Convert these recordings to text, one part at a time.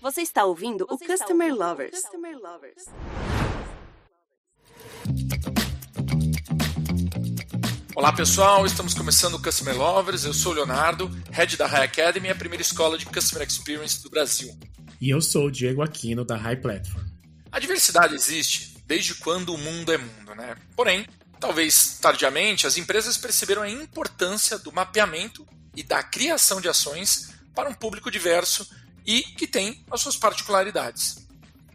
Você está ouvindo o Customer Lovers. Olá pessoal, estamos começando o Customer Lovers. Eu sou o Leonardo, Head da High Academy, a primeira escola de Customer Experience do Brasil. E eu sou o Diego Aquino, da High Platform. A diversidade existe desde quando o mundo é mundo, né? Porém, talvez tardiamente, as empresas perceberam a importância do mapeamento e da criação de ações para um público diverso e que tem as suas particularidades.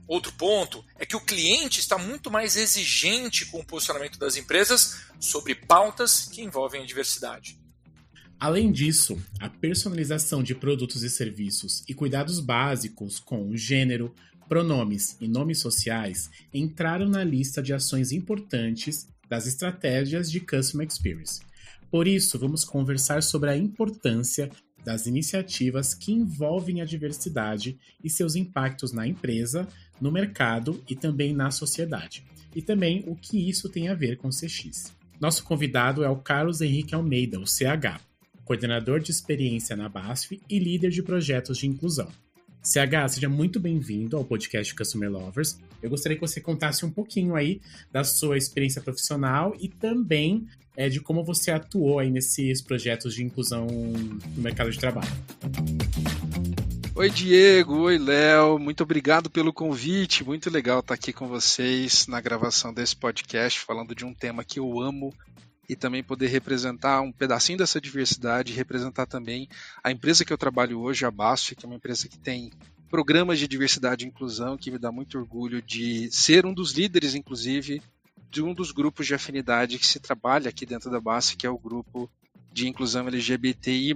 Outro ponto é que o cliente está muito mais exigente com o posicionamento das empresas sobre pautas que envolvem a diversidade. Além disso, a personalização de produtos e serviços e cuidados básicos com gênero, pronomes e nomes sociais entraram na lista de ações importantes das estratégias de Customer Experience. Por isso, vamos conversar sobre a importância das iniciativas que envolvem a diversidade e seus impactos na empresa, no mercado e também na sociedade. E também o que isso tem a ver com o CX. Nosso convidado é o Carlos Henrique Almeida, o CH, coordenador de experiência na BASF e líder de projetos de inclusão. CH, seja muito bem-vindo ao podcast Customer Lovers. Eu gostaria que você contasse um pouquinho aí da sua experiência profissional e também de como você atuou aí nesses projetos de inclusão no mercado de trabalho. Oi, Diego. Oi, Léo. Muito obrigado pelo convite. Muito legal estar aqui com vocês na gravação desse podcast, falando de um tema que eu amo e também poder representar um pedacinho dessa diversidade e representar também a empresa que eu trabalho hoje, a BASF, que é uma empresa que tem programas de diversidade e inclusão, que me dá muito orgulho de ser um dos líderes, inclusive, de um dos grupos de afinidade que se trabalha aqui dentro da BASF, que é o grupo de inclusão LGBTI+.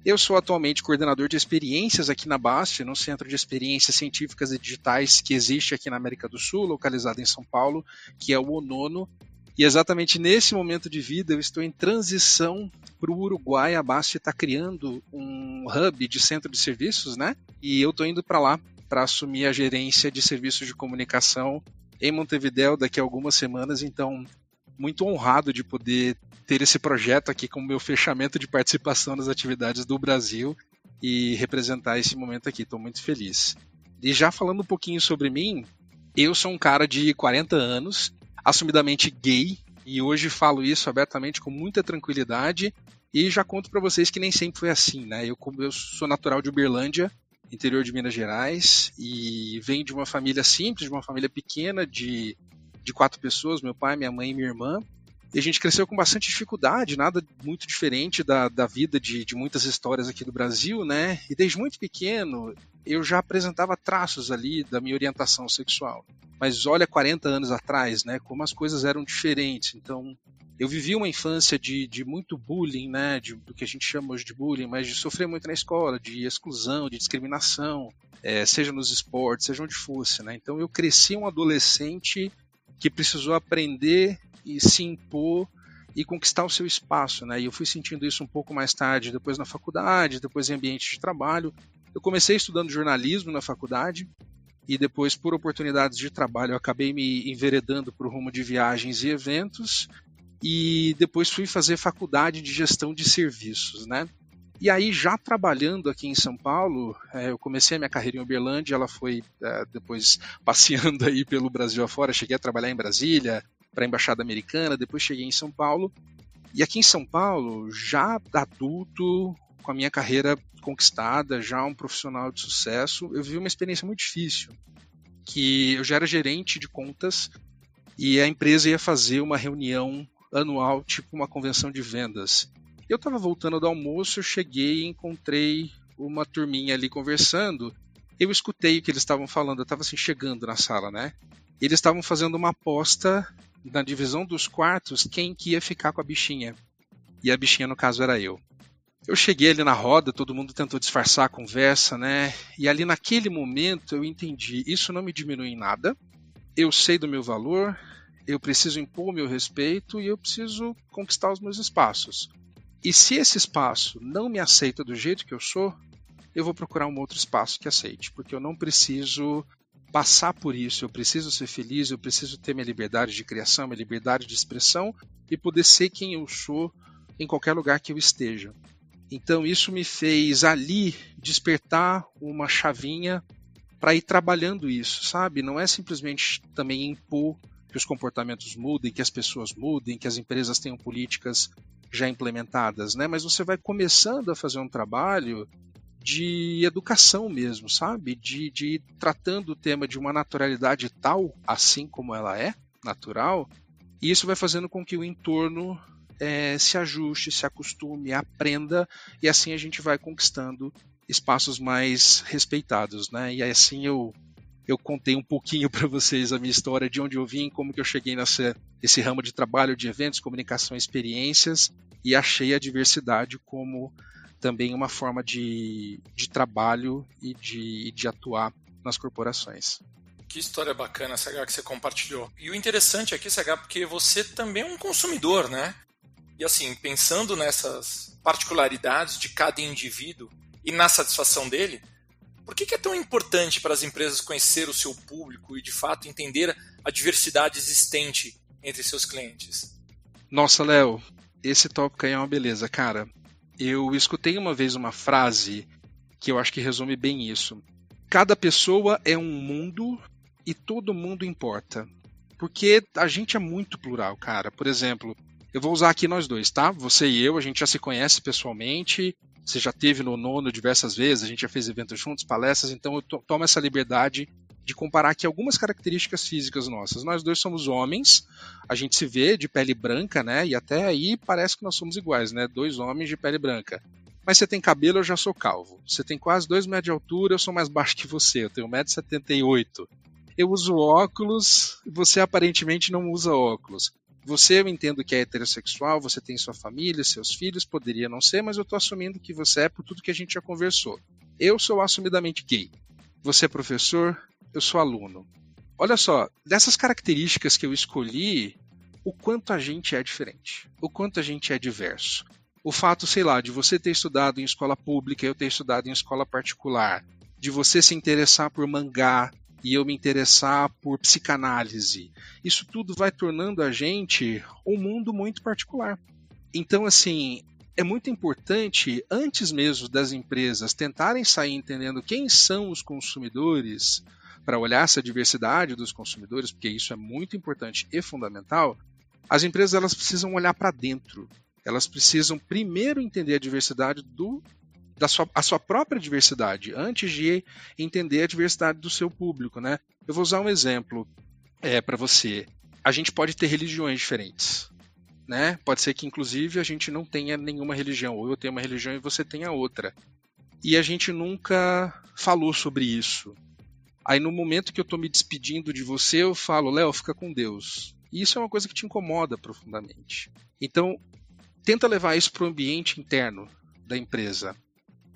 Eu sou atualmente coordenador de experiências aqui na BASF, no Centro de Experiências Científicas e Digitais que existe aqui na América do Sul, localizado em São Paulo, que é o ONONO. E exatamente nesse momento de vida eu estou em transição para o Uruguai. A BASF está criando um hub de centro de serviços, né? E eu estou indo para lá para assumir a gerência de serviços de comunicação em Montevidéu daqui a algumas semanas. Então, muito honrado de poder ter esse projeto aqui como meu fechamento de participação nas atividades do Brasil e representar esse momento aqui. Estou muito feliz. E já falando um pouquinho sobre mim, eu sou um cara de 40 anos, assumidamente gay, e hoje falo isso abertamente com muita tranquilidade e já conto para vocês que nem sempre foi assim, né? Eu sou natural de Uberlândia, interior de Minas Gerais, e venho de uma família simples, de uma família pequena de 4 pessoas, meu pai, minha mãe e minha irmã, e a gente cresceu com bastante dificuldade, nada muito diferente da vida de muitas histórias aqui do Brasil, né? E desde muito pequeno eu já apresentava traços ali da minha orientação sexual. Mas olha 40 anos atrás, né, como as coisas eram diferentes. Então, eu vivi uma infância de muito bullying, né, do que a gente chama hoje de bullying, mas de sofrer muito na escola, de exclusão, de discriminação, seja nos esportes, seja onde fosse, né. Então, eu cresci um adolescente que precisou aprender e se impor e conquistar o seu espaço, né. E eu fui sentindo isso um pouco mais tarde, depois na faculdade, depois em ambiente de trabalho. Eu comecei estudando jornalismo na faculdade, e depois, por oportunidades de trabalho, eu acabei me enveredando para o rumo de viagens e eventos, e depois fui fazer faculdade de gestão de serviços, né? E aí, já trabalhando aqui em São Paulo, eu comecei a minha carreira em Uberlândia, ela foi depois passeando aí pelo Brasil afora, cheguei a trabalhar em Brasília, para a Embaixada Americana, depois cheguei em São Paulo, e aqui em São Paulo, já adulto, com a minha carreira conquistada, já um profissional de sucesso, eu vivi uma experiência muito difícil, que eu já era gerente de contas e a empresa ia fazer uma reunião anual, tipo uma convenção de vendas. Eu estava voltando do almoço, eu cheguei e encontrei uma turminha ali conversando, eu escutei o que eles estavam falando, eu estava assim, chegando na sala, né? Eles estavam fazendo uma aposta na divisão dos quartos, quem que ia ficar com a bichinha. E a bichinha, no caso, era eu. Eu cheguei ali na roda, todo mundo tentou disfarçar a conversa, né? E ali naquele momento eu entendi, isso não me diminui em nada, eu sei do meu valor, eu preciso impor o meu respeito e eu preciso conquistar os meus espaços. E se esse espaço não me aceita do jeito que eu sou, eu vou procurar um outro espaço que aceite, porque eu não preciso passar por isso, eu preciso ser feliz, eu preciso ter minha liberdade de criação, minha liberdade de expressão e poder ser quem eu sou em qualquer lugar que eu esteja. Então isso me fez ali despertar uma chavinha para ir trabalhando isso, sabe? Não é simplesmente também impor que os comportamentos mudem, que as pessoas mudem, que as empresas tenham políticas já implementadas, né? Mas você vai começando a fazer um trabalho de educação mesmo, sabe? De ir tratando o tema de uma naturalidade tal, assim como ela é natural, e isso vai fazendo com que o entorno se ajuste, se acostume, aprenda, e assim a gente vai conquistando espaços mais respeitados, né? E assim eu contei um pouquinho para vocês a minha história, de onde eu vim, como que eu cheguei nesse ramo de trabalho, de eventos, comunicação, experiências, e achei a diversidade como também uma forma de trabalho e de atuar nas corporações. Que história bacana, CH, que você compartilhou. E o interessante aqui, CH, porque você também é um consumidor, né? E assim, pensando nessas particularidades de cada indivíduo e na satisfação dele, por que é tão importante para as empresas conhecer o seu público e, de fato, entender a diversidade existente entre seus clientes? Nossa, Léo, esse tópico aí é uma beleza, cara. Eu escutei uma vez uma frase que eu acho que resume bem isso. Cada pessoa é um mundo e todo mundo importa. Porque a gente é muito plural, cara. Por exemplo, eu vou usar aqui nós dois, tá? Você e eu, a gente já se conhece pessoalmente. Você já esteve no Nono diversas vezes, a gente já fez eventos juntos, palestras, então eu tomo essa liberdade de comparar aqui algumas características físicas nossas. Nós dois somos homens, a gente se vê de pele branca, né? E até aí parece que nós somos iguais, né? 2 homens de pele branca. Mas você tem cabelo, eu já sou calvo. Você tem quase 2 metros de altura, eu sou mais baixo que você, eu tenho 1,78 m. Eu uso óculos, você aparentemente não usa óculos. Você, eu entendo que é heterossexual, você tem sua família, seus filhos, poderia não ser, mas eu estou assumindo que você é por tudo que a gente já conversou. Eu sou assumidamente gay. Você é professor, eu sou aluno. Olha só, dessas características que eu escolhi, o quanto a gente é diferente, o quanto a gente é diverso. O fato, sei lá, de você ter estudado em escola pública e eu ter estudado em escola particular, de você se interessar por mangá, e eu me interessar por psicanálise. Isso tudo vai tornando a gente um mundo muito particular. Então, assim, é muito importante, antes mesmo das empresas tentarem sair entendendo quem são os consumidores, para olhar essa diversidade dos consumidores, porque isso é muito importante e fundamental, as empresas elas precisam olhar para dentro. Elas precisam primeiro entender a diversidade a sua própria diversidade, antes de entender a diversidade do seu público, né? Eu vou usar um exemplo para você. A gente pode ter religiões diferentes, né? Pode ser que, inclusive, a gente não tenha nenhuma religião, ou eu tenho uma religião e você tenha outra. E a gente nunca falou sobre isso. Aí, no momento que eu estou me despedindo de você, eu falo, Léo, fica com Deus. E isso é uma coisa que te incomoda profundamente. Então, tenta levar isso para o ambiente interno da empresa.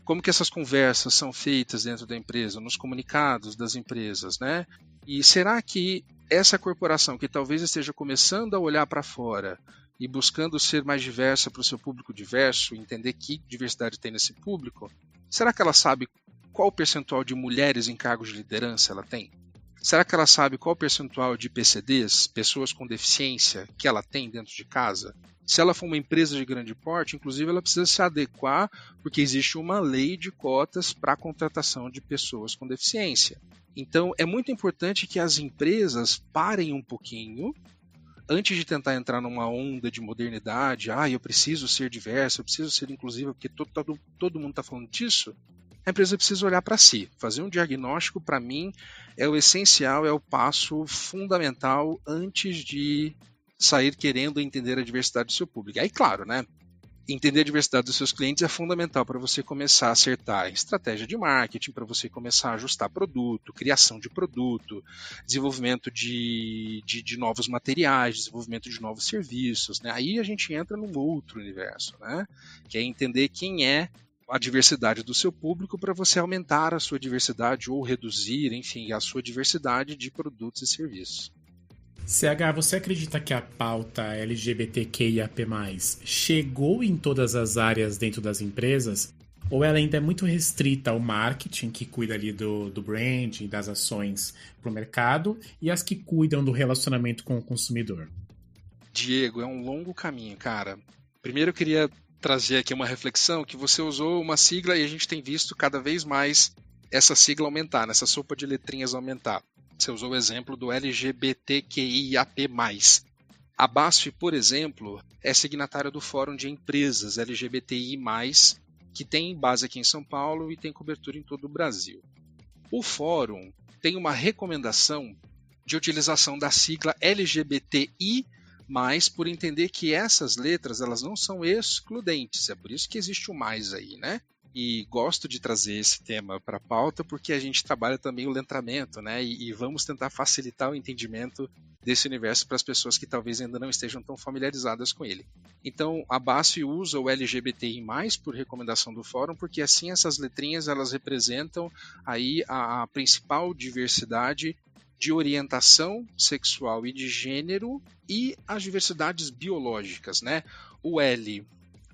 Como que essas conversas são feitas dentro da empresa, nos comunicados das empresas, né? E será que essa corporação que talvez esteja começando a olhar para fora e buscando ser mais diversa para o seu público diverso, entender que diversidade tem nesse público, será que ela sabe qual o percentual de mulheres em cargos de liderança ela tem? Será que ela sabe qual o percentual de PCDs, pessoas com deficiência, que ela tem dentro de casa? Se ela for uma empresa de grande porte, inclusive ela precisa se adequar, porque existe uma lei de cotas para a contratação de pessoas com deficiência. Então, é muito importante que as empresas parem um pouquinho, antes de tentar entrar numa onda de modernidade, eu preciso ser diverso, eu preciso ser inclusiva, porque todo mundo está falando disso. A empresa precisa olhar para si. Fazer um diagnóstico, para mim, é o essencial, é o passo fundamental antes de sair querendo entender a diversidade do seu público. Aí, claro, né? Entender a diversidade dos seus clientes é fundamental para você começar a acertar a estratégia de marketing, para você começar a ajustar produto, criação de produto, desenvolvimento de novos materiais, desenvolvimento de novos serviços, né? Aí a gente entra num outro universo, né? Que é entender quem é a diversidade do seu público para você aumentar a sua diversidade ou reduzir, enfim, a sua diversidade de produtos e serviços. CH, você acredita que a pauta LGBTQIAP+, chegou em todas as áreas dentro das empresas? Ou ela ainda é muito restrita ao marketing, que cuida ali do branding, das ações para o mercado, e as que cuidam do relacionamento com o consumidor? Diego, é um longo caminho, cara. Primeiro eu queria trazer aqui uma reflexão que você usou uma sigla e a gente tem visto cada vez mais essa sigla aumentar, nessa sopa de letrinhas aumentar. Você usou o exemplo do LGBTQIAP+. A BASF, por exemplo, é signatária do Fórum de Empresas LGBTI+, que tem base aqui em São Paulo e tem cobertura em todo o Brasil. O Fórum tem uma recomendação de utilização da sigla LGBTI+, por entender que essas letras elas não são excludentes, é por isso que existe o mais aí, né? E gosto de trazer esse tema para a pauta porque a gente trabalha também o letramento, né? E vamos tentar facilitar o entendimento desse universo para as pessoas que talvez ainda não estejam tão familiarizadas com ele. Então, a BASF usa o LGBTI+, por recomendação do fórum, porque assim essas letrinhas elas representam aí a principal diversidade de orientação sexual e de gênero e as diversidades biológicas, né? O L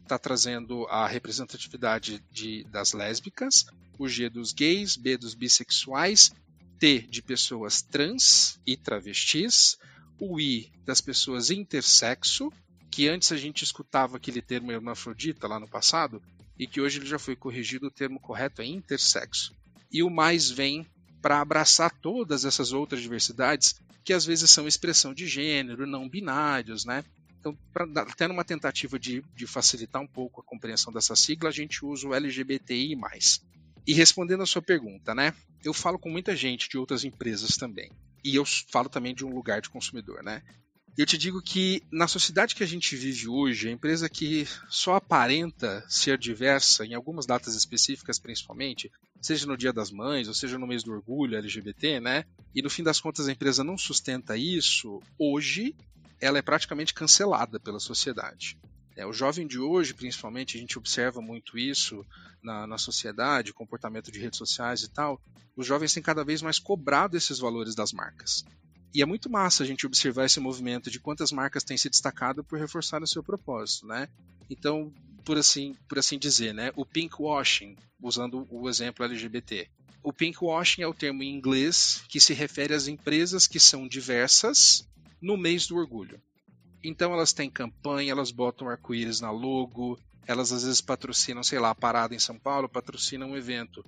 está trazendo a representatividade das lésbicas, o G dos gays, B dos bissexuais, T de pessoas trans e travestis, o I das pessoas intersexo, que antes a gente escutava aquele termo hermafrodita lá no passado, e que hoje ele já foi corrigido, o termo correto é intersexo. E o mais vem para abraçar todas essas outras diversidades, que às vezes são expressão de gênero, não binários, né? Então, até numa tentativa de facilitar um pouco a compreensão dessa sigla, a gente usa o LGBTI+. E respondendo a sua pergunta, né? Eu falo com muita gente de outras empresas também. E eu falo também de um lugar de consumidor, né? Eu te digo que na sociedade que a gente vive hoje, a empresa que só aparenta ser diversa, em algumas datas específicas principalmente, seja no Dia das Mães, ou seja no mês do orgulho LGBT, né? E no fim das contas a empresa não sustenta isso, hoje ela é praticamente cancelada pela sociedade. O jovem de hoje, principalmente, a gente observa muito isso na sociedade, comportamento de redes sociais e tal, os jovens têm cada vez mais cobrado esses valores das marcas. E é muito massa a gente observar esse movimento de quantas marcas têm se destacado por reforçar o seu propósito, né? Então, por assim dizer, né? O pinkwashing, usando o exemplo LGBT. O pinkwashing é o termo em inglês que se refere às empresas que são diversas no mês do orgulho. Então elas têm campanha, elas botam arco-íris na logo, elas às vezes patrocinam, sei lá, a parada em São Paulo, patrocinam um evento.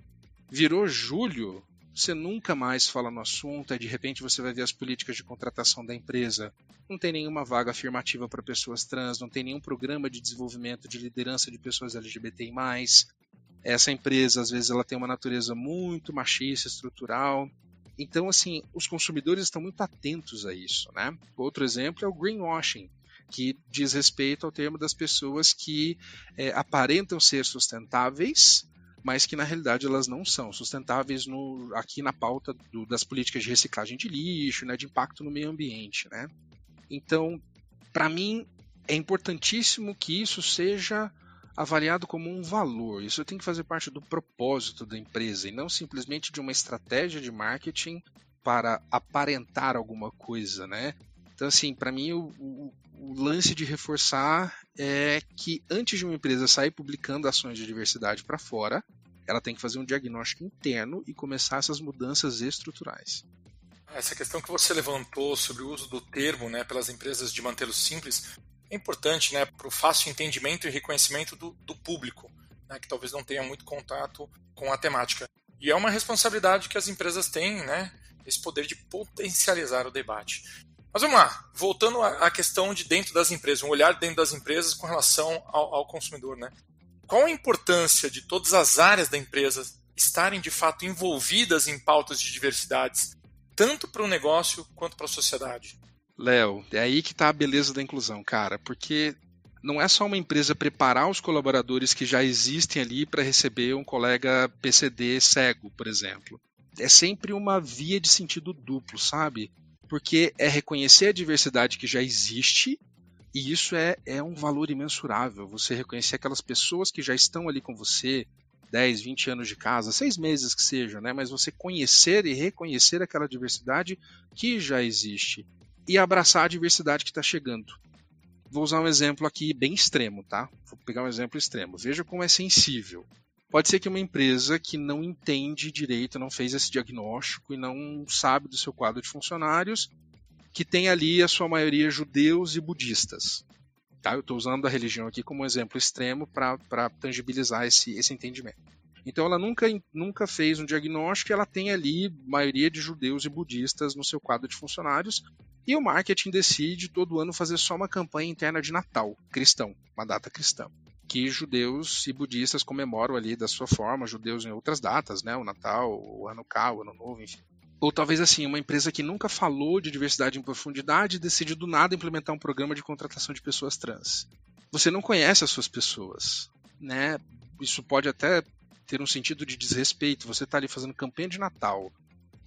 Virou julho, você nunca mais fala no assunto, aí de repente você vai ver as políticas de contratação da empresa. Não tem nenhuma vaga afirmativa para pessoas trans, não tem nenhum programa de desenvolvimento de liderança de pessoas LGBTI+. Essa empresa, às vezes, ela tem uma natureza muito machista, estrutural. Então, assim, os consumidores estão muito atentos a isso, né? Outro exemplo é o greenwashing, que diz respeito ao termo das pessoas que aparentam ser sustentáveis, mas que na realidade elas não são sustentáveis aqui na pauta das políticas de reciclagem de lixo, né, de impacto no meio ambiente, né? Então, para mim, é importantíssimo que isso seja avaliado como um valor. Isso tem que fazer parte do propósito da empresa e não simplesmente de uma estratégia de marketing para aparentar alguma coisa, né? Então, assim, para mim, o lance de reforçar é que antes de uma empresa sair publicando ações de diversidade para fora, ela tem que fazer um diagnóstico interno e começar essas mudanças estruturais. Essa questão que você levantou sobre o uso do termo, né, pelas empresas de mantê-lo simples, é importante, né, para o fácil entendimento e reconhecimento do público, né, que talvez não tenha muito contato com a temática. E é uma responsabilidade que as empresas têm, né, esse poder de potencializar o debate. Mas vamos lá, voltando à questão de dentro das empresas, um olhar dentro das empresas com relação ao consumidor, né? Qual a importância de todas as áreas da empresa estarem de fato envolvidas em pautas de diversidades, tanto para o negócio quanto para a sociedade? Léo, é aí que está a beleza da inclusão, cara, porque não é só uma empresa preparar os colaboradores que já existem ali para receber um colega PCD cego, por exemplo. É sempre uma via de sentido duplo, sabe? Porque é reconhecer a diversidade que já existe, e isso é um valor imensurável. Você reconhecer aquelas pessoas que já estão ali com você, 10, 20 anos de casa, 6 meses que seja, né? Mas você conhecer e reconhecer aquela diversidade que já existe e abraçar a diversidade que está chegando. Vou usar um exemplo aqui bem extremo, tá? Vou pegar um exemplo extremo. Veja como é sensível. Pode ser que uma empresa que não entende direito, não fez esse diagnóstico e não sabe do seu quadro de funcionários, que tem ali a sua maioria judeus e budistas. Tá? Eu estou usando a religião aqui como um exemplo extremo para tangibilizar esse entendimento. Então ela nunca fez um diagnóstico e ela tem ali maioria de judeus e budistas no seu quadro de funcionários. E o marketing decide todo ano fazer só uma campanha interna de Natal cristão, uma data cristã, que judeus e budistas comemoram ali da sua forma, judeus em outras datas, né? O Natal, o Hanukkah, o Ano Novo, enfim. Ou talvez assim, uma empresa que nunca falou de diversidade em profundidade decide do nada implementar um programa de contratação de pessoas trans. Você não conhece as suas pessoas, né? Isso pode até ter um sentido de desrespeito. Você está ali fazendo campanha de Natal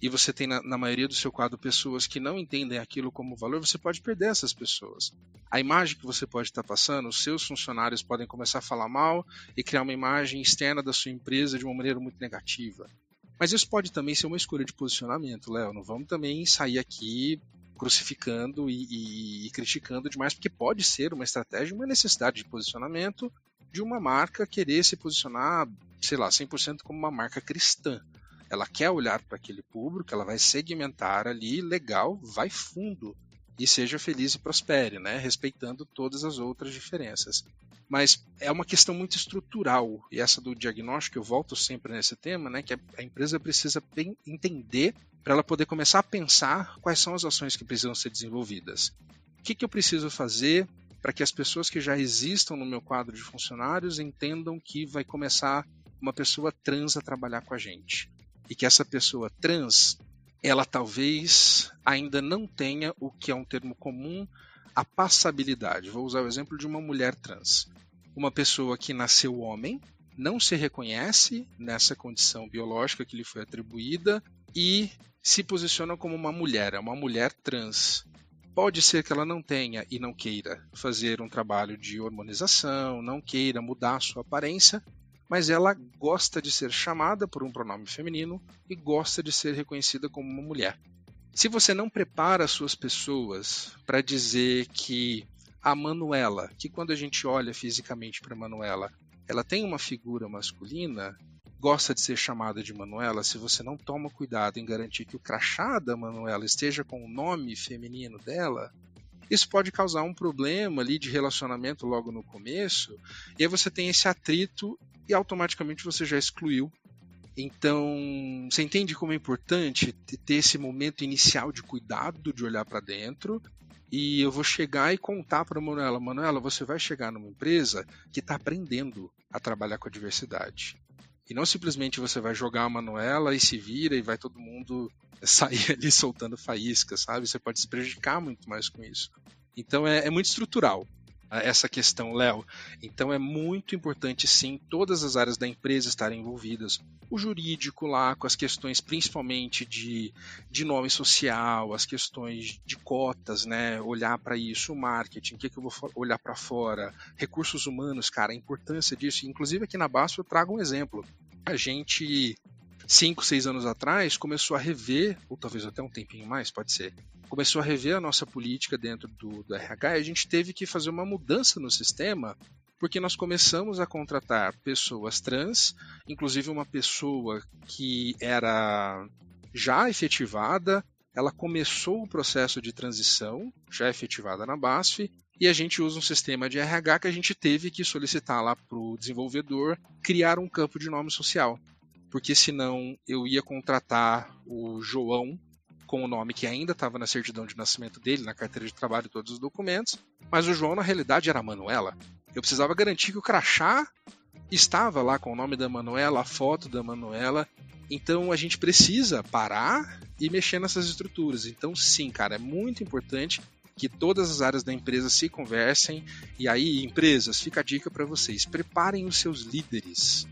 e você tem na maioria do seu quadro pessoas que não entendem aquilo como valor, você pode perder essas pessoas. A imagem que você pode estar passando, os seus funcionários podem começar a falar mal e criar uma imagem externa da sua empresa de uma maneira muito negativa. Mas isso pode também ser uma escolha de posicionamento, Léo. Não vamos também sair aqui crucificando e criticando demais, porque pode ser uma estratégia, uma necessidade de posicionamento de uma marca querer se posicionar, sei lá, 100% como uma marca cristã. Ela quer olhar para aquele público, ela vai segmentar ali, legal, vai fundo e seja feliz e prospere, né? Respeitando todas as outras diferenças. Mas é uma questão muito estrutural, e essa do diagnóstico, eu volto sempre nesse tema, né? Que a empresa precisa entender para ela poder começar a pensar quais são as ações que precisam ser desenvolvidas. O que eu preciso fazer para que as pessoas que já existam no meu quadro de funcionários entendam que vai começar uma pessoa trans a trabalhar com a gente. E que essa pessoa trans, ela talvez ainda não tenha o que é um termo comum, a passabilidade. Vou usar o exemplo de uma mulher trans. Uma pessoa que nasceu homem, não se reconhece nessa condição biológica que lhe foi atribuída e se posiciona como uma mulher, é uma mulher trans. Pode ser que ela não tenha e não queira fazer um trabalho de hormonização, não queira mudar a sua aparência, mas ela gosta de ser chamada por um pronome feminino e gosta de ser reconhecida como uma mulher. Se você não prepara as suas pessoas para dizer que a Manuela, que quando a gente olha fisicamente para a Manuela, ela tem uma figura masculina, gosta de ser chamada de Manuela, se você não toma cuidado em garantir que o crachá da Manuela esteja com o nome feminino dela, isso pode causar um problema ali de relacionamento logo no começo, e aí você tem esse atrito e automaticamente você já excluiu. Então, você entende como é importante ter esse momento inicial de cuidado, de olhar para dentro, e eu vou chegar e contar para a Manuela, Manuela, você vai chegar numa empresa que está aprendendo a trabalhar com a diversidade. E não simplesmente você vai jogar a Manuela e se vira e vai todo mundo sair ali soltando faísca, sabe? Você pode se prejudicar muito mais com isso. Então é muito estrutural essa questão, Léo. Então é muito importante, sim, todas as áreas da empresa estarem envolvidas. O jurídico lá, com as questões principalmente de nome social, as questões de cotas, né? Olhar para isso, o marketing, o que eu vou olhar para fora, recursos humanos, cara, a importância disso. Inclusive aqui na BASF eu trago um exemplo. A gente, 5, 6 anos atrás, começou a rever, ou talvez até um tempinho mais, pode ser, começou a rever a nossa política dentro do RH e a gente teve que fazer uma mudança no sistema porque nós começamos a contratar pessoas trans, inclusive uma pessoa que era já efetivada, ela começou o processo de transição, já efetivada na BASF, e a gente usa um sistema de RH que a gente teve que solicitar lá para o desenvolvedor criar um campo de nome social, porque senão eu ia contratar o João com o nome que ainda estava na certidão de nascimento dele, na carteira de trabalho e todos os documentos, mas o João na realidade era a Manuela. Eu precisava garantir que o crachá estava lá com o nome da Manuela, a foto da Manuela. Então a gente precisa parar e mexer nessas estruturas. Então sim, cara, é muito importante que todas as áreas da empresa se conversem. E aí, empresas, fica a dica para vocês, preparem os seus líderes,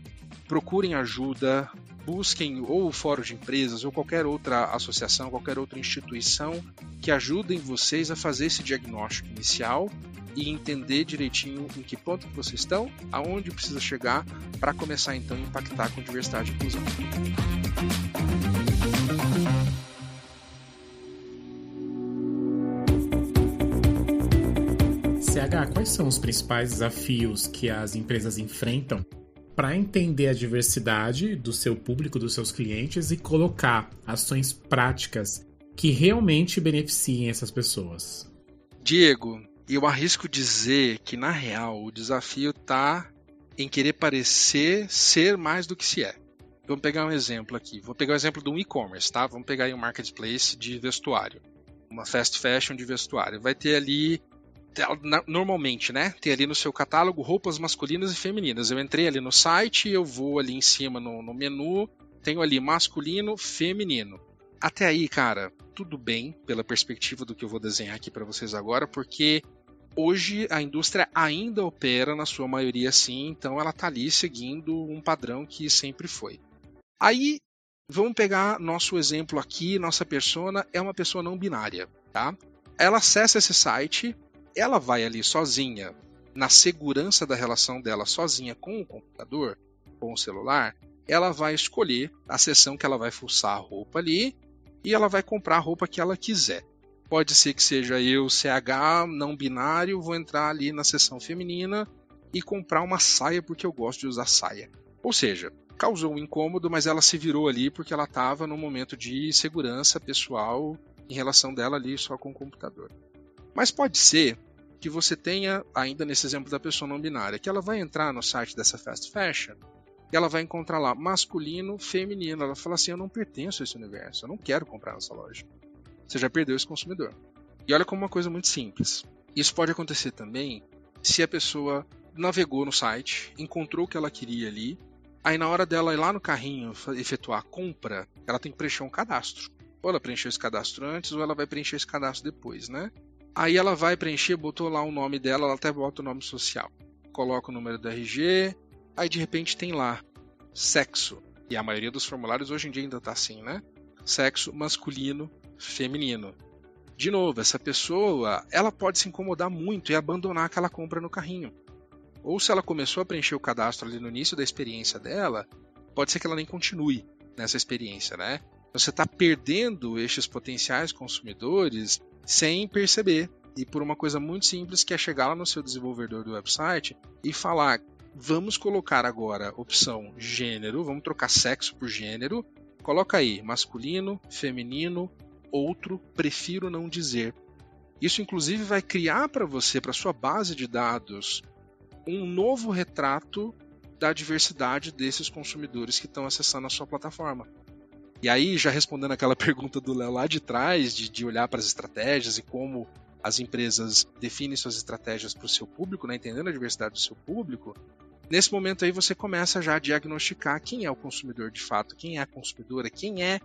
procurem ajuda, busquem ou o fórum de empresas ou qualquer outra associação, qualquer outra instituição que ajudem vocês a fazer esse diagnóstico inicial e entender direitinho em que ponto que vocês estão, aonde precisa chegar para começar então a impactar com diversidade e inclusão. CH, quais são os principais desafios que as empresas enfrentam para entender a diversidade do seu público, dos seus clientes e colocar ações práticas que realmente beneficiem essas pessoas? Diego, eu arrisco dizer que, na real, o desafio está em querer parecer ser mais do que se é. Vamos pegar um exemplo aqui. Vou pegar o exemplo de um e-commerce, tá? Vamos pegar aí um marketplace de vestuário. Uma fast fashion de vestuário. Vai ter ali, normalmente, né? Tem ali no seu catálogo roupas masculinas e femininas. Eu entrei ali no site, eu vou ali em cima no menu, tenho ali masculino, feminino. Até aí, cara, tudo bem pela perspectiva do que eu vou desenhar aqui para vocês agora, porque hoje a indústria ainda opera na sua maioria assim, então ela tá ali seguindo um padrão que sempre foi. Aí, vamos pegar nosso exemplo aqui, nossa persona é uma pessoa não binária, tá? Ela acessa esse site, ela vai ali sozinha, na segurança da relação dela sozinha com o computador, com o celular, ela vai escolher a seção que ela vai fuçar a roupa ali e ela vai comprar a roupa que ela quiser. Pode ser que seja eu, CH, não binário, vou entrar ali na seção feminina e comprar uma saia porque eu gosto de usar saia. Ou seja, causou um incômodo, mas ela se virou ali porque ela estava num momento de segurança pessoal em relação dela ali só com o computador. Mas pode ser que você tenha, ainda nesse exemplo da pessoa não binária, que ela vai entrar no site dessa fast fashion e ela vai encontrar lá masculino, feminino. Ela fala assim, eu não pertenço a esse universo, eu não quero comprar nessa loja. Você já perdeu esse consumidor. E olha como uma coisa muito simples. Isso pode acontecer também se a pessoa navegou no site, encontrou o que ela queria ali, aí na hora dela ir lá no carrinho efetuar a compra, ela tem que preencher um cadastro. Ou ela preencheu esse cadastro antes, ou ela vai preencher esse cadastro depois, né? Aí ela vai preencher, botou lá o nome dela, ela até bota o nome social. Coloca o número do RG, aí de repente tem lá, sexo. E a maioria dos formulários hoje em dia ainda tá assim, né? Sexo masculino, feminino. De novo, essa pessoa, ela pode se incomodar muito e abandonar aquela compra no carrinho. Ou se ela começou a preencher o cadastro ali no início da experiência dela, pode ser que ela nem continue nessa experiência, né? Você está perdendo estes potenciais consumidores sem perceber. E por uma coisa muito simples, que é chegar lá no seu desenvolvedor do website e falar, vamos colocar agora opção gênero, vamos trocar sexo por gênero, coloca aí masculino, feminino, outro, prefiro não dizer. Isso inclusive vai criar para você, para sua base de dados, um novo retrato da diversidade desses consumidores que estão acessando a sua plataforma. E aí, já respondendo aquela pergunta do Léo lá de trás, de olhar para as estratégias e como as empresas definem suas estratégias para o seu público, né, entendendo a diversidade do seu público, nesse momento aí você começa já a diagnosticar quem é o consumidor de fato, quem é a consumidora, quem é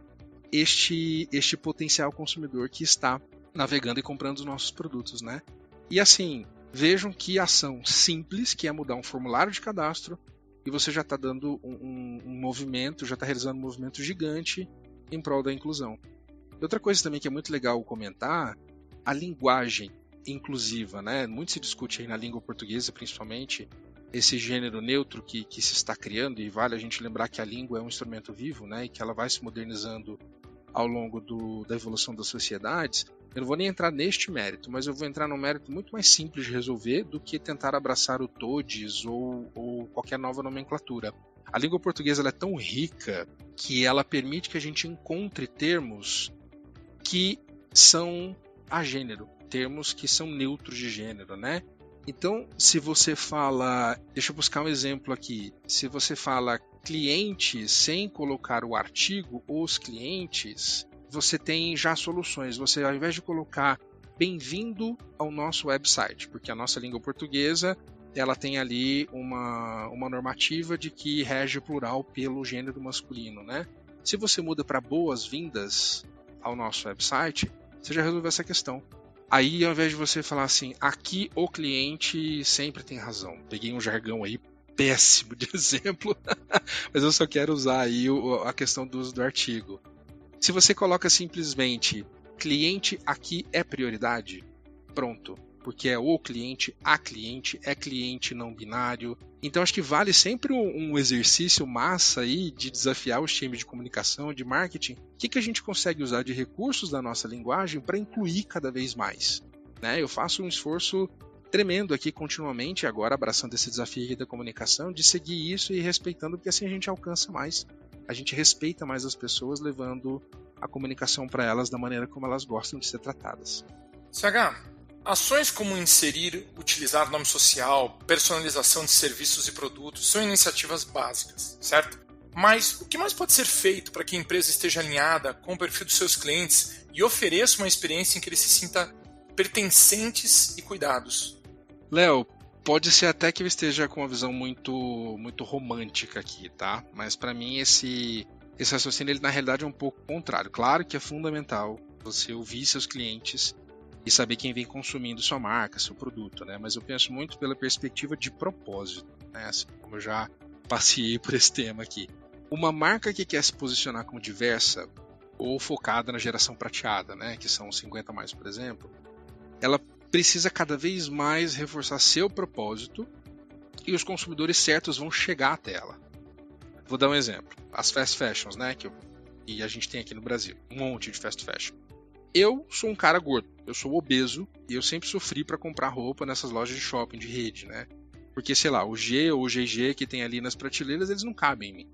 este potencial consumidor que está navegando e comprando os nossos produtos, né? E assim, vejam que ação simples, que é mudar um formulário de cadastro, e você já está dando um movimento, já está realizando um movimento gigante em prol da inclusão. Outra coisa também que é muito legal comentar, a linguagem inclusiva, né? Muito se discute aí na língua portuguesa, principalmente, esse gênero neutro que se está criando, e vale a gente lembrar que a língua é um instrumento vivo, né? E que ela vai se modernizando ao longo da evolução das sociedades. Eu não vou nem entrar neste mérito, mas eu vou entrar num mérito muito mais simples de resolver do que tentar abraçar o TODES ou qualquer nova nomenclatura. A língua portuguesa ela é tão rica que ela permite que a gente encontre termos que são agênero, termos que são neutros de gênero, né? Então, se você fala, deixa eu buscar um exemplo aqui, se você fala cliente sem colocar o artigo, os clientes, você tem já soluções. Você, ao invés de colocar bem-vindo ao nosso website, porque a nossa língua portuguesa ela tem ali uma normativa de que rege o plural pelo gênero masculino, né? Se você muda para boas-vindas ao nosso website, você já resolveu essa questão. Aí, ao invés de você falar assim, aqui o cliente sempre tem razão. Peguei um jargão aí péssimo de exemplo, mas eu só quero usar aí a questão do uso do artigo. Se você coloca simplesmente cliente aqui é prioridade, pronto. Porque é o cliente, a cliente, é cliente não binário. Então acho que vale sempre um exercício massa aí de desafiar os times de comunicação, de marketing. O que a gente consegue usar de recursos da nossa linguagem para incluir cada vez mais? Né? Eu faço um esforço tremendo aqui continuamente, agora abraçando esse desafio aqui da comunicação, de seguir isso e respeitando, porque assim a gente alcança mais. A gente respeita mais as pessoas, levando a comunicação para elas da maneira como elas gostam de ser tratadas. CH, ações como inserir, utilizar nome social, personalização de serviços e produtos são iniciativas básicas, certo? Mas o que mais pode ser feito para que a empresa esteja alinhada com o perfil dos seus clientes e ofereça uma experiência em que eles se sintam pertencentes e cuidados? Léo, pode ser até que eu esteja com uma visão muito romântica aqui, tá? Mas para mim esse raciocínio, ele na realidade é um pouco contrário. Claro que é fundamental você ouvir seus clientes e saber quem vem consumindo sua marca, seu produto, né? Mas eu penso muito pela perspectiva de propósito, né? Assim, como eu já passei por esse tema aqui. Uma marca que quer se posicionar como diversa ou focada na geração prateada, né? Que são 50+, por exemplo, ela precisa cada vez mais reforçar seu propósito e os consumidores certos vão chegar até ela. Vou dar um exemplo. As fast fashions, né? Que a gente tem aqui no Brasil. Um monte de fast fashion. Eu sou um cara gordo. Eu sou obeso e eu sempre sofri para comprar roupa nessas lojas de shopping, de rede, né? Porque, sei lá, o G ou o GG que tem ali nas prateleiras, eles não cabem em mim.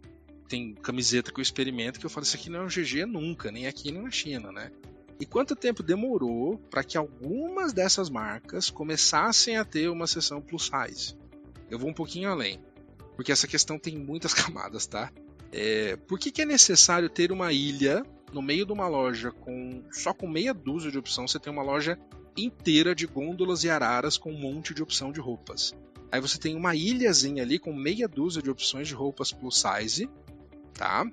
Tem camiseta que eu experimento que eu falo, isso aqui não é um GG nunca, nem aqui nem na China, né? E quanto tempo demorou para que algumas dessas marcas começassem a ter uma seção plus size? Eu vou um pouquinho além, porque essa questão tem muitas camadas, tá? Por que é necessário ter uma ilha no meio de uma loja só com meia dúzia de opções? Você tem uma loja inteira de gôndolas e araras com um monte de opção de roupas. Aí você tem uma ilhazinha ali com meia dúzia de opções de roupas plus size, tá?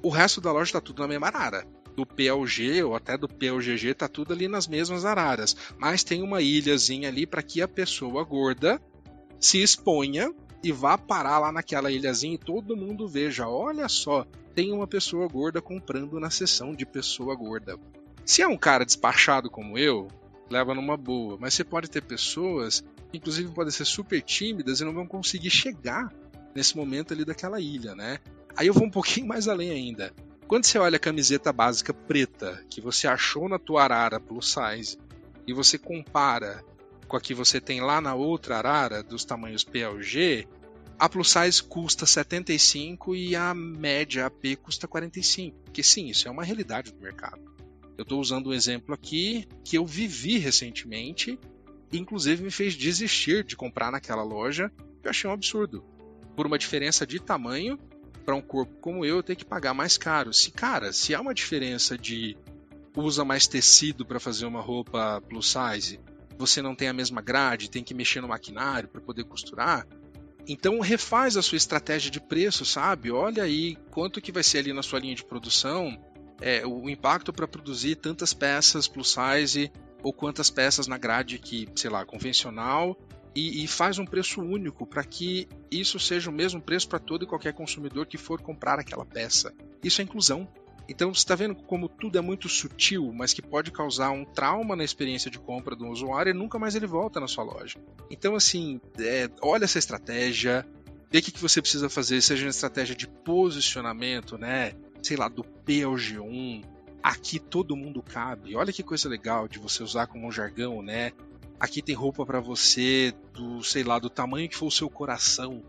O resto da loja tá tudo na mesma arara. Do PLG ou até do PLGG tá tudo ali nas mesmas araras. Mas tem uma ilhazinha ali para que a pessoa gorda se exponha e vá parar lá naquela ilhazinha e todo mundo veja, olha só, tem uma pessoa gorda comprando na seção de pessoa gorda. Se é um cara despachado como eu, leva numa boa, mas você pode ter pessoas que inclusive podem ser super tímidas e não vão conseguir chegar nesse momento ali daquela ilha, né? Aí eu vou um pouquinho mais além ainda. Quando você olha a camiseta básica preta que você achou na tua arara plus size e você compara com a que você tem lá na outra arara dos tamanhos PLG, a plus size custa 75 e a média AP custa 45. Porque sim, isso é uma realidade do mercado. Eu estou usando um exemplo aqui que eu vivi recentemente e inclusive me fez desistir de comprar naquela loja, que eu achei um absurdo. Por uma diferença de tamanho, para um corpo como eu ter que pagar mais caro. Se há uma diferença de usa mais tecido para fazer uma roupa plus size, você não tem a mesma grade, tem que mexer no maquinário para poder costurar, então refaz a sua estratégia de preço, sabe? Olha aí quanto que vai ser ali na sua linha de produção, o impacto para produzir tantas peças plus size ou quantas peças na grade que, sei lá, convencional, e faz um preço único para que isso seja o mesmo preço para todo e qualquer consumidor que for comprar aquela peça. Isso é inclusão. Então você está vendo como tudo é muito sutil, mas que pode causar um trauma na experiência de compra do usuário e nunca mais ele volta na sua loja. Então assim, olha essa estratégia, vê o que você precisa fazer, seja uma estratégia de posicionamento, né? Sei lá, do PLG1, aqui todo mundo cabe. Olha que coisa legal de você usar como um jargão, né? Aqui tem roupa para você do tamanho que for o seu coração.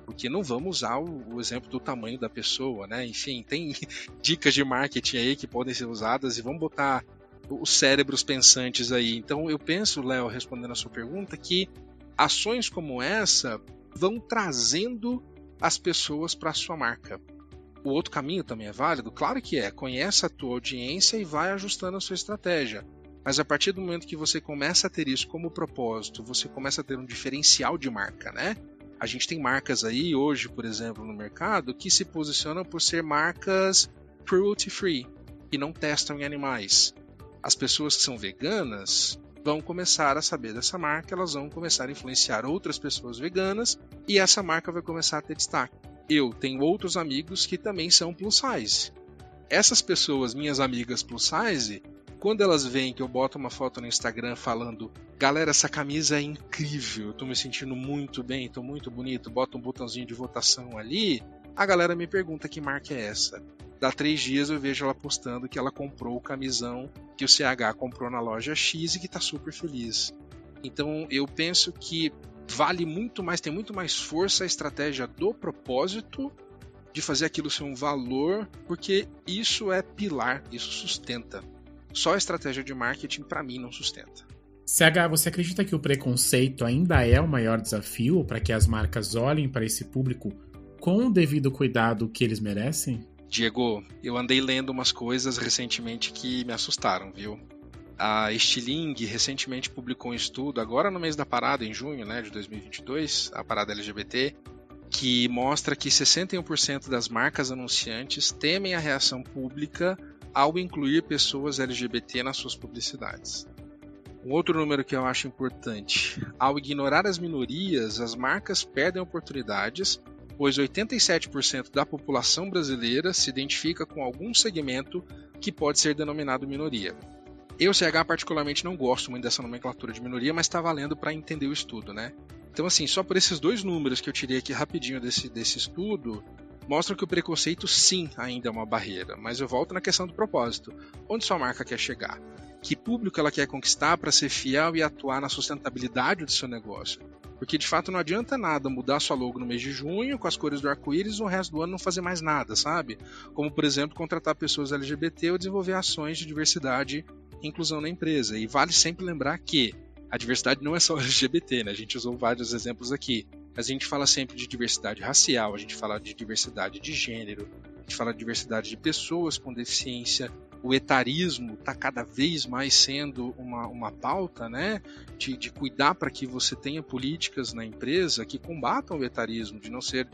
Porque não vamos usar o exemplo do tamanho da pessoa, né? Enfim, tem dicas de marketing aí que podem ser usadas e vamos botar os cérebros pensantes aí. Então eu penso, Léo, respondendo a sua pergunta, que ações como essa vão trazendo as pessoas para a sua marca. O outro caminho também é válido? Claro que é. Conhece a tua audiência e vai ajustando a sua estratégia. Mas a partir do momento que você começa a ter isso como propósito, você começa a ter um diferencial de marca, né? A gente tem marcas aí hoje, por exemplo, no mercado, que se posicionam por ser marcas cruelty-free, que não testam em animais. As pessoas que são veganas vão começar a saber dessa marca, elas vão começar a influenciar outras pessoas veganas e essa marca vai começar a ter destaque. Eu tenho outros amigos que também são plus size. Essas pessoas, minhas amigas plus size, quando elas veem que eu boto uma foto no Instagram falando, galera, essa camisa é incrível, eu tô me sentindo muito bem, tô muito bonito, boto um botãozinho de votação ali, a galera me pergunta que marca é essa. Dá 3 dias eu vejo ela postando que ela comprou o camisão que o CH comprou na loja X e que tá super feliz. Então eu penso que vale muito mais, tem muito mais força a estratégia do propósito de fazer aquilo ser um valor, porque isso é pilar, isso sustenta. Só a estratégia de marketing, para mim, não sustenta. CH, você acredita que o preconceito ainda é o maior desafio para que as marcas olhem para esse público com o devido cuidado que eles merecem? Diego, eu andei lendo umas coisas recentemente que me assustaram, viu? A Stiling recentemente publicou um estudo, agora no mês da parada, em junho, né, de 2022, a parada LGBT, que mostra que 61% das marcas anunciantes temem a reação pública ao incluir pessoas LGBT nas suas publicidades. Um outro número que eu acho importante: ao ignorar as minorias, as marcas perdem oportunidades, pois 87% da população brasileira se identifica com algum segmento que pode ser denominado minoria. Eu, CH, particularmente não gosto muito dessa nomenclatura de minoria, mas está valendo para entender o estudo, né? Então, assim, só por esses dois números que eu tirei aqui rapidinho desse estudo, mostram que o preconceito sim ainda é uma barreira, mas eu volto na questão do propósito. Onde sua marca quer chegar? Que público ela quer conquistar para ser fiel e atuar na sustentabilidade do seu negócio? Porque de fato não adianta nada mudar sua logo no mês de junho com as cores do arco-íris e o resto do ano não fazer mais nada, sabe? Como, por exemplo, contratar pessoas LGBT ou desenvolver ações de diversidade e inclusão na empresa. E vale sempre lembrar que a diversidade não é só LGBT, né? A gente usou vários exemplos aqui. A gente fala sempre de diversidade racial, a gente fala de diversidade de gênero, a gente fala de diversidade de pessoas com deficiência. O etarismo está cada vez mais sendo uma pauta, né, de cuidar para que você tenha políticas na empresa que combatam o etarismo, de não ser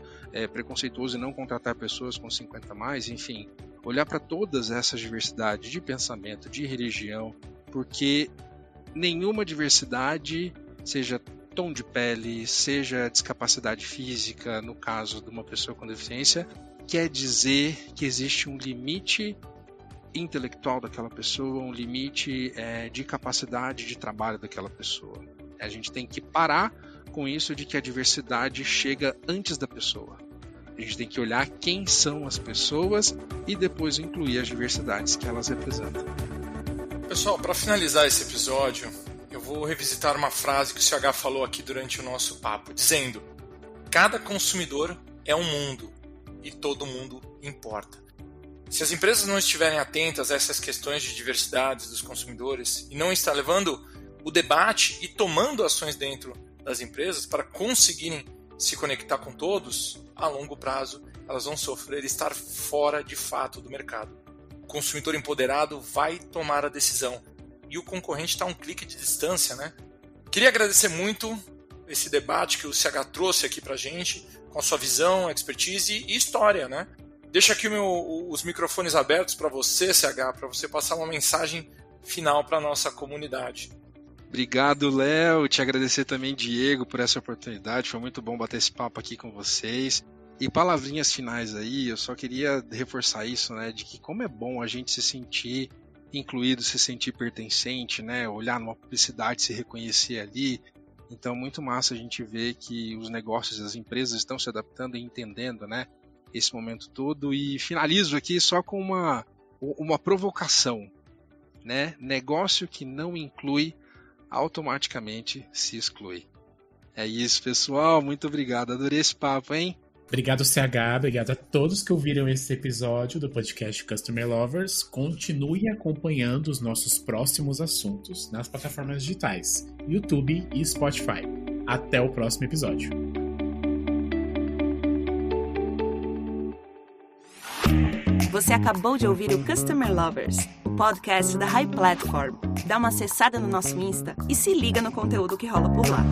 preconceituoso e não contratar pessoas com 50 a mais, enfim. Olhar para todas essas diversidades de pensamento, de religião, porque nenhuma diversidade, seja tom de pele, seja discapacidade física, no caso de uma pessoa com deficiência, quer dizer que existe um limite intelectual daquela pessoa, um limite de capacidade de trabalho daquela pessoa. A gente tem que parar com isso de que a diversidade chega antes da pessoa. A gente tem que olhar quem são as pessoas e depois incluir as diversidades que elas representam. Pessoal, para finalizar esse episódio, eu vou revisitar uma frase que o CH falou aqui durante o nosso papo, dizendo: cada consumidor é um mundo e todo mundo importa. Se as empresas não estiverem atentas a essas questões de diversidade dos consumidores e não estar levando o debate e tomando ações dentro das empresas para conseguirem se conectar com todos, a longo prazo elas vão sofrer e estar fora de fato do mercado. O consumidor empoderado vai tomar a decisão e o concorrente está a um clique de distância, né? Queria agradecer muito esse debate que o CH trouxe aqui para a gente, com a sua visão, expertise e história, né? Deixa aqui os microfones abertos para você, CH, para você passar uma mensagem final para a nossa comunidade. Obrigado, Léo. Te agradecer também, Diego, por essa oportunidade. Foi muito bom bater esse papo aqui com vocês. E palavrinhas finais aí, eu só queria reforçar isso, né? De que como é bom a gente se sentir incluído, se sentir pertencente, né? Olhar numa publicidade, se reconhecer ali. Então, muito massa a gente ver que os negócios, as empresas estão se adaptando e entendendo, né? Esse momento todo. E finalizo aqui só com uma provocação, né? Negócio que não inclui automaticamente se exclui. É isso, pessoal, muito obrigado, adorei esse papo, hein? Obrigado, CH, obrigado a todos que ouviram esse episódio do podcast Customer Lovers. Continue acompanhando os nossos próximos assuntos nas plataformas digitais, YouTube e Spotify. Até o próximo episódio. Você acabou de ouvir o Customer Lovers, o podcast da High Platform. Dá uma acessada no nosso Insta e se liga no conteúdo que rola por lá.